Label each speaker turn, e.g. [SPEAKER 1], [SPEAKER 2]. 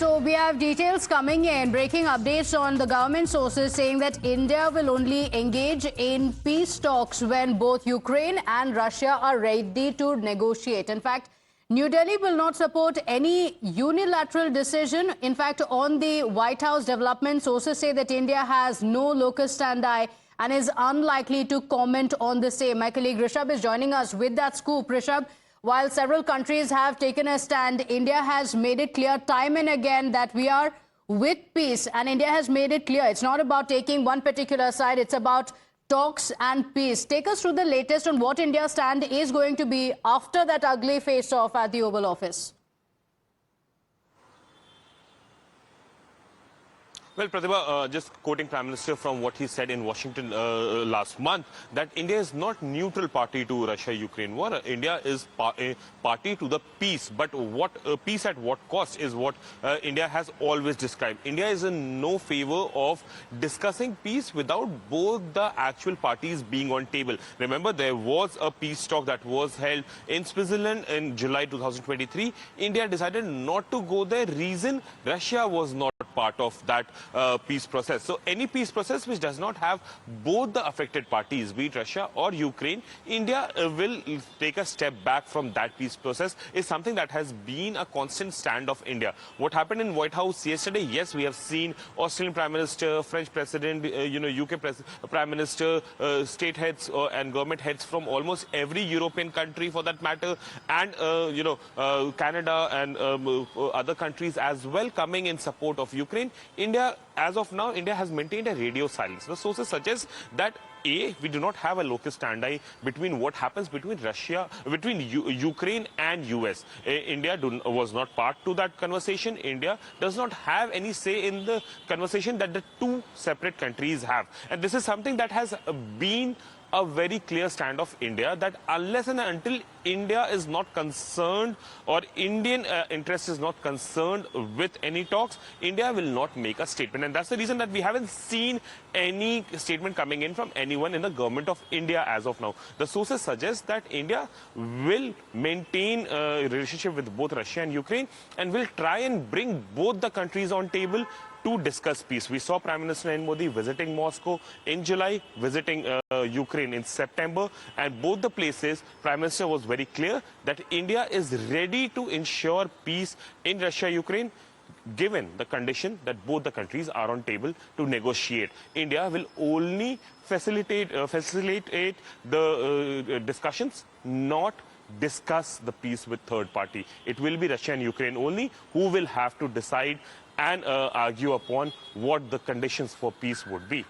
[SPEAKER 1] So we have details coming in, breaking updates on the government sources saying that India will only engage in peace talks when both Ukraine and Russia are ready to negotiate. In fact, New Delhi will not support any unilateral decision. In fact, on the White House development, sources say that India has no locus standi and is unlikely to comment on the same. My colleague Rishabh is joining us with that scoop. Rishabh, while several countries have taken a stand, India has made it clear time and again that we are with peace. And India has made it clear it's not about taking one particular side, it's about talks and peace. Take us through the latest on what India's stand is going to be after that ugly face-off at the Oval Office.
[SPEAKER 2] Well, Pratibha, just quoting Prime Minister from what he said in Washington last month, that India is not neutral party to Russia-Ukraine war. India is a party to the peace. But what peace at what cost is what India has always described. India is in no favor of discussing peace without both the actual parties being on table. Remember, there was a peace talk that was held in Switzerland in July 2023. India decided not to go there. Reason, Russia was not part of that peace process. So any peace process which does not have both the affected parties, be it Russia or Ukraine, India will take a step back from that peace process, is something that has been a constant stand of India. What happened in White House yesterday? Yes, we have seen Australian Prime Minister, French President, UK Prime Minister, state heads and government heads from almost every European country for that matter, and Canada and other countries as well coming in support of Ukraine. India, as of now, India has maintained a radio silence. The sources suggest that we do not have a locus standi between what happens between Ukraine and US. India was not part to that conversation. India does not have any say in the conversation that the two separate countries have. And this is something that has been a very clear stand of India, that unless and until India is not concerned or Indian interest is not concerned with any talks, India will not make a statement. And that's the reason that we haven't seen any statement coming in from anyone in the government of India as of now. The sources suggest that India will maintain a relationship with both Russia and Ukraine and will try and bring both the countries on table to discuss peace. We saw Prime Minister Narendra Modi visiting Moscow in July, visiting Ukraine in September, and both the places, Prime Minister was very clear that India is ready to ensure peace in Russia-Ukraine, given the condition that both the countries are on table to negotiate. India will only facilitate the discussions, not discuss the peace with third party. It will be Russia and Ukraine only who will have to decide and argue upon what the conditions for peace would be.